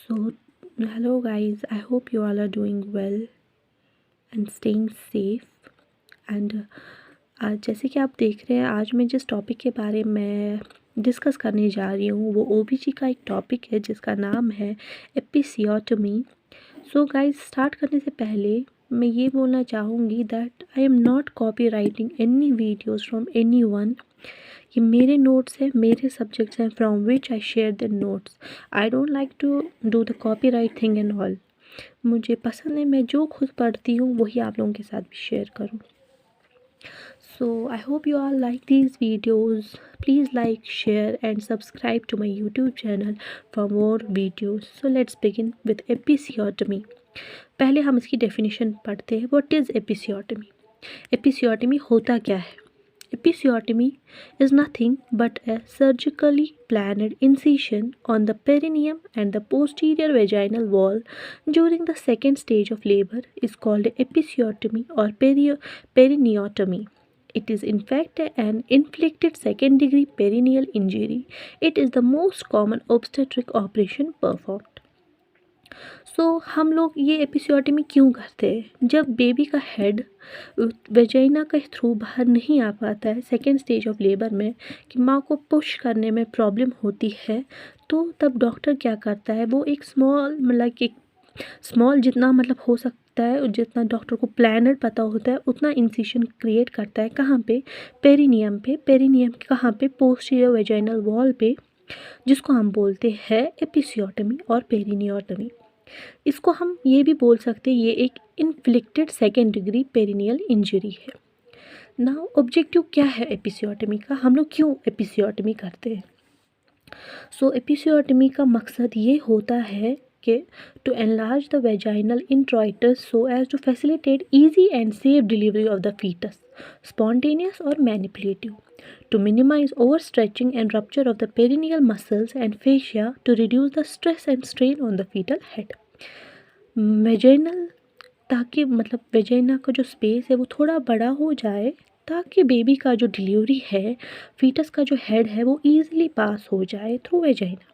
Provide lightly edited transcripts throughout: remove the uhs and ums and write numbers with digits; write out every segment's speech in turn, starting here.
So, hello guys, I hope you all are doing well and staying safe. And आज जैसे कि आप देख रहे हैं, आज मैं जिस टॉपिक के बारे में डिस्कस करने जा रही हूँ वो ओबीजी का एक टॉपिक है जिसका नाम है एपिसियोटमी। सो गाइस, स्टार्ट करने से पहले मैं ये बोलना चाहूँगी that I am not copy writing any videos from anyone. ये मेरे नोट्स हैं, मेरे सब्जेक्ट्स हैं from which I share the notes. I don't like to do the copyright thing and all. मुझे पसंद है मैं जो खुद पढ़ती हूँ वही आप लोगों के साथ भी शेयर करूँ। So I hope you all like these videos. Please like, share and subscribe to my YouTube channel for more videos. So let's begin with episiotomy. पहले हम इसकी डेफिनेशन पढ़ते हैं। What is episiotomy? Episiotomy होता क्या है? Episiotomy is nothing but a surgically planned incision on the perineum and the posterior vaginal wall during the second stage of labor is called episiotomy or perineotomy. It is in fact an inflicted second degree perineal injury. It is the most common obstetric operation performed. हम लोग ये episiotomy क्यों करते हैं? जब baby का head vagina के through बाहर नहीं आ पाता है सेकेंड स्टेज ऑफ लेबर में, कि माँ को पुश करने में प्रॉब्लम होती है, तो तब डॉक्टर क्या करता है, वो एक स्मॉल जितना हो सकता है, जितना डॉक्टर को प्लानर पता होता है उतना इंसिशन क्रिएट करता है। कहाँ पे? पेरिनियम पे। पेरिनियम कहाँ पे? पोस्टीरियर वेजाइनल वॉल पे, जिसको हम बोलते हैं एपिसियोटमी और पेरिनियोटमी। इसको हम ये भी बोल सकते हैं ये एक inflicted second degree perineal injury है। नाउ ऑब्जेक्टिव क्या है एपिसियोटमी का? हम लोग क्यों एपिसियोटमी करते हैं? एपिसियोटमी का मकसद ये होता है कि to enlarge the vaginal introitus so as to facilitate easy and safe delivery of the foetus, spontaneous और manipulative, to minimize overstretching and rupture of the perineal muscles and fascia, to reduce the stress and strain on the fetal head. Vaginal, ताकि vagina का जो space है वो थोड़ा बड़ा हो जाए, ताकि बेबी का जो डिलीवरी है, फीटस का जो हेड है वो ईजिली पास हो जाए through vagina.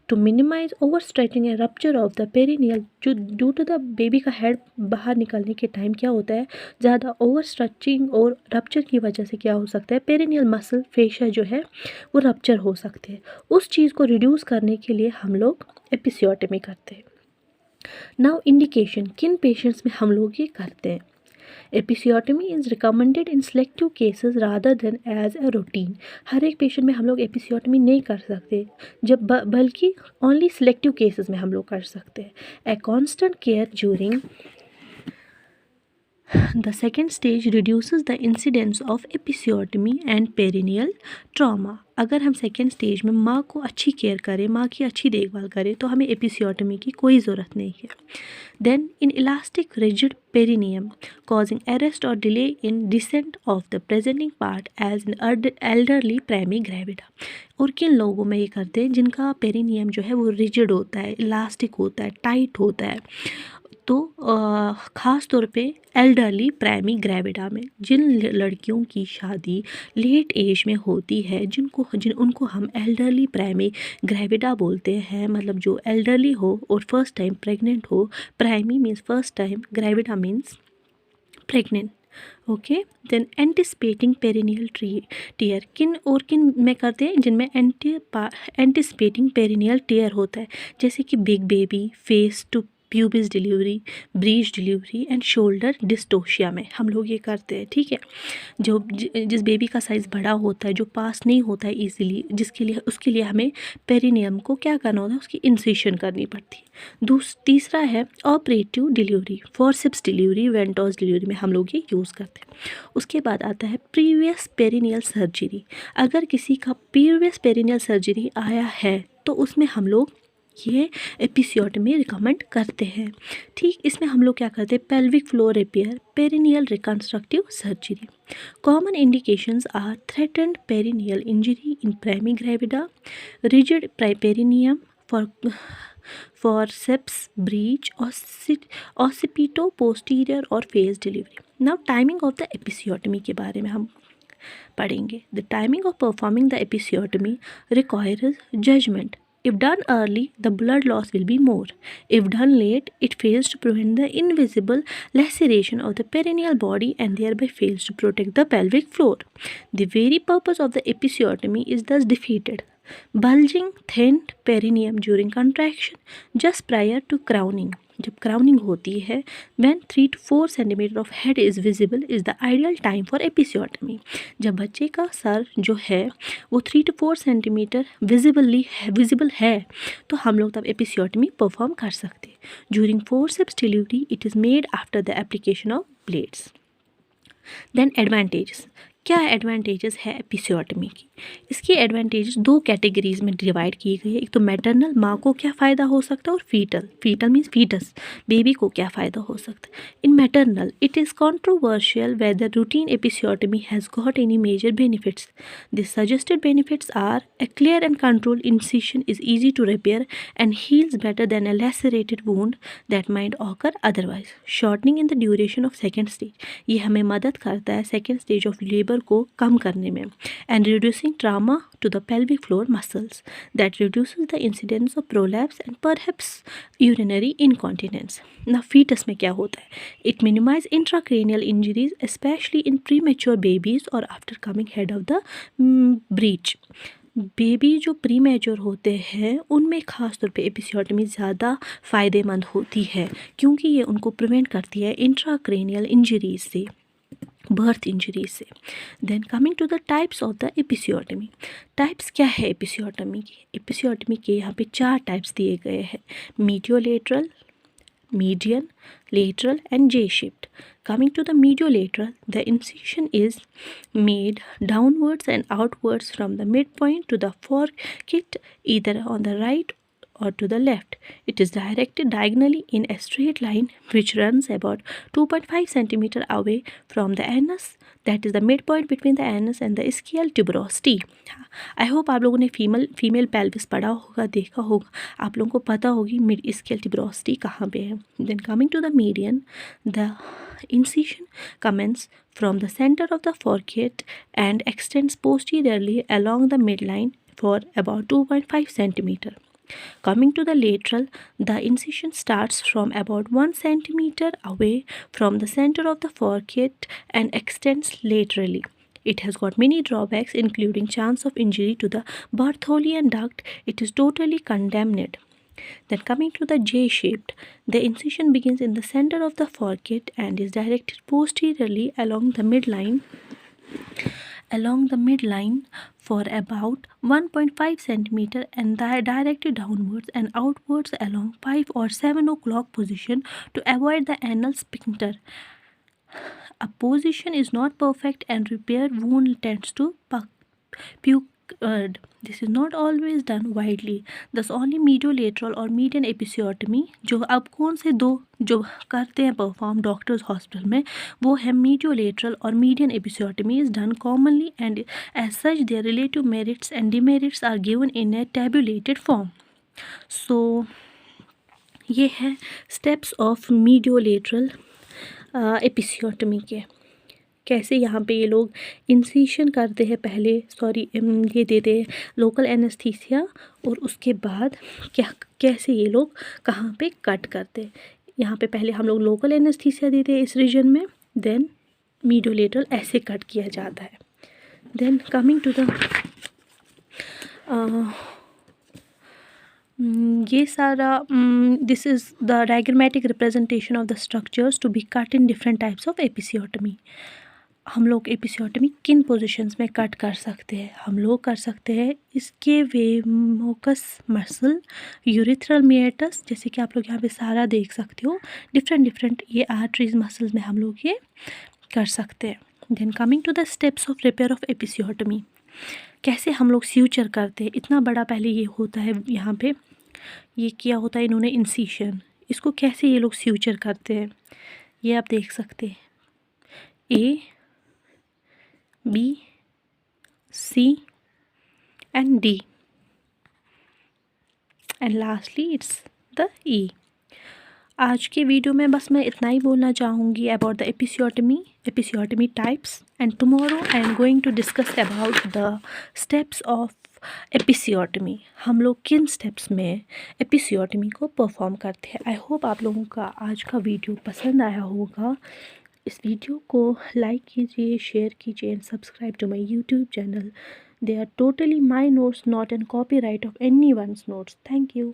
To minimize over stretching and rupture of the perineal, जो ड्यू टू द बेबी का हेड बाहर निकलने के टाइम क्या होता है, ज़्यादा ओवर स्ट्रेचिंग और रप्चर की वजह से क्या हो सकता है, पेरिनियल मसल फेशिया जो है वो रप्चर हो सकते हैं। उस चीज़ को रिड्यूस करने के लिए हम लोग एपिसियोटमी करते हैं। नाउ इंडिकेशन, किन पेशेंट्स में हम लोग ये करते हैं? Episiotomy is recommended in selective cases rather than as a routine. हर एक पेशेंट में हम लोग एपिसियोटमी नहीं कर सकते, जब बल्कि ओनली सिलेक्टिव केसेस में हम लोग कर सकते हैं। A constant care during the second stage reduces the incidence of episiotomy and perineal trauma. अगर हम सेकेंड स्टेज में माँ को अच्छी केयर करें, माँ की अच्छी देखभाल करें, तो हमें एपिसियोटमी की कोई ज़रूरत नहीं है। Then in elastic rigid perineum causing arrest or delay in descent of the presenting part as in elderly primi gravida. और किन लोगों में ये करते हैं जिनका पेरिनियम जो है वो रिजिड होता है, इलास्टिक होता है, टाइट होता है, तो ख़ास तौर पे एल्डरली प्राइमी ग्रेविडा में, जिन लड़कियों की शादी लेट एज में होती है, उनको हम एल्डरली प्राइमी ग्रेविडा बोलते हैं। जो एल्डरली हो और फर्स्ट टाइम प्रेग्नेंट हो, primi means first time, gravida means pregnant. Okay, then anticipating perineal tear, किन में करते हैं? जिनमें एंटिसिपेटिंग पेरिनियल टीयर होता है, जैसे कि big baby, face to pubis delivery, breech delivery and shoulder dystocia में हम लोग ये करते हैं। ठीक है, जिस बेबी का साइज़ बड़ा होता है, जो पास नहीं होता है इजीली, उसके लिए हमें पेरिनियम को क्या करना होता है, उसकी इंसिशन करनी पड़ती है। तीसरा है operative delivery, forceps delivery, ventouse delivery में हम लोग ये यूज़ करते हैं। उसके बाद आता है प्रीवियस पेरिनियल सर्जरी। अगर किसी का प्रीवियस पेरिनियल सर्जरी आया है तो उसमें हम लोग ये एपिसियोटमी रिकमेंड करते हैं। ठीक, इसमें हम लोग क्या करते हैं? Pelvic floor repair, perineal reconstructive surgery. Common indications are threatened perineal injury in primi gravida, rigid perineum forceps breech, occipito posterior और face delivery. Now timing of the episiotomy के बारे में हम पढ़ेंगे। The timing of performing the episiotomy requires judgement If done early, the blood loss will be more. If done late, it fails to prevent the invisible laceration of the perineal body and thereby fails to protect the pelvic floor. The very purpose of the episiotomy is thus defeated. Bulging thinned perineum during contraction just prior to crowning. जब crowning होती है when 3 to 4 centimeter of head is visible is the ideal time for episiotomy. जब बच्चे का sir जो है वो 3 to 4 centimetre visible है तो हम लोग तब एपिसियोटमी परफॉर्म कर सकते हैं. During forceps delivery it is made after the application of blades. Then advantages. क्या एडवांटेजेस है एपिसियोटमी की? इसकी एडवांटेजेस दो कैटेगरीज में डिवाइड की गई है. एक तो मैटरनल, माँ को क्या फ़ायदा हो सकता है, और फीटल मीन्स फीटस, बेबी को क्या फ़ायदा हो सकता है. In maternal it is controversial whether routine episiotomy has got any major benefits. The suggested benefits are a clear and controlled incision is easy to repair and heals better than a lacerated wound that might occur otherwise. Shortening in the duration of second stage. ये हमें मदद करता है second stage of labour को कम करने में. And reducing trauma to the pelvic floor muscles. That reduces the incidence of prolapse and perhaps urinary incontinence. Now fetus में क्या होता है? It minimizes intracranial injuries especially in premature babies or after coming head of the breech. Baby जो pre mature होते हैं उनमें ख़ास तौर पे एपिसियोटमी ज़्यादा फ़ायदेमंद होती है क्योंकि ये उनको प्रिवेंट करती है इंट्राक्रेनियल इंजरीज से, बर्थ इंजरीज से. Then coming to the types of the episiotomy. Types क्या है एपिसियोटमी की? एपिसियोटमी के यहाँ पे 4 टाइप्स दिए गए हैं: mediolateral, median, lateral and J-shaped. Coming to the mediolateral, the incision is made downwards and outwards from the midpoint to the foregut either on the right or to the left. It is directed diagonally in a straight line which runs about 2.5 centimeter away from the anus, that is the midpoint between the anus and the ischial tuberosity. I hope आप लोगों ने female pelvis पढ़ा होगा, देखा होगा, आप लोगों को पता होगी मिड ischial tuberosity कहाँ पे है. Then coming to the median, the incision commences from the center of the foregut and extends posteriorly along the midline for about 2.5 centimeter. Coming to the lateral, the incision starts from about 1 centimeter away from the center of the foregut and extends laterally. It has got many drawbacks including chance of injury to the Bartholian duct. It is totally condemned. Then coming to the J-shaped, the incision begins in the center of the foregut and is directed posteriorly along the midline for about 1.5 centimeter and directed downwards and outwards along 5 or 7 o'clock position to avoid the anal sphincter. A position is not perfect and repair wound tends to puckered. This is not always done widely. Thus only mediolateral और median episiotomy, जो अब कौन से दो जो करते हैं perform doctors hospital में, वो है mediolateral और median episiotomy is done commonly and as such their relative merits and demerits are given in a tabulated form. So ये है steps of mediolateral एपिसियोटमी के. कैसे यहाँ पे ये लोग इंसिशन करते हैं, पहले ये देते हैं लोकल एनेस्थीसिया और उसके बाद कैसे ये लोग कहाँ पे कट करते हैं. यहाँ पे पहले हम लोग लोकल एनेस्थीसिया देते हैं इस रीजन में, देन मीडियोलेटरल ऐसे कट किया जाता है. देन कमिंग टू द ये सारा this is the diagrammatic representation of the structures to be cut in different types of episiotomy. हम लोग एपिसियोटमी किन पोजीशंस में कट कर सकते हैं? हम लोग कर सकते हैं इसके वेमोकस मसल, यूरिथ्रल मिएटस, जैसे कि आप लोग यहाँ पे सारा देख सकते हो, डिफरेंट ये आर्टरीज मसल्स में हम लोग ये कर सकते हैं. Then coming to the steps of repair of episiotomy. कैसे हम लोग स्यूचर करते हैं? इतना बड़ा पहले ये होता है, यहाँ पे ये किया होता है इन्होंने इंसिशन, इसको कैसे ये लोग स्यूचर करते हैं ये आप देख सकते हैं. A, B, C and D and lastly it's the E. आज के वीडियो में बस मैं इतना ही बोलना चाहूँगी about the episiotomy types, and tomorrow I am going to discuss about the steps of episiotomy, हम लोग किन स्टेप्स में एपिसियोटमी को परफॉर्म करते हैं। आई होप आप लोगों का आज का वीडियो पसंद आया होगा। इस वीडियो को लाइक कीजिए, शेयर कीजिए and subscribe to my YouTube channel. They are totally my notes, not an copyright of any ones notes. Thank you.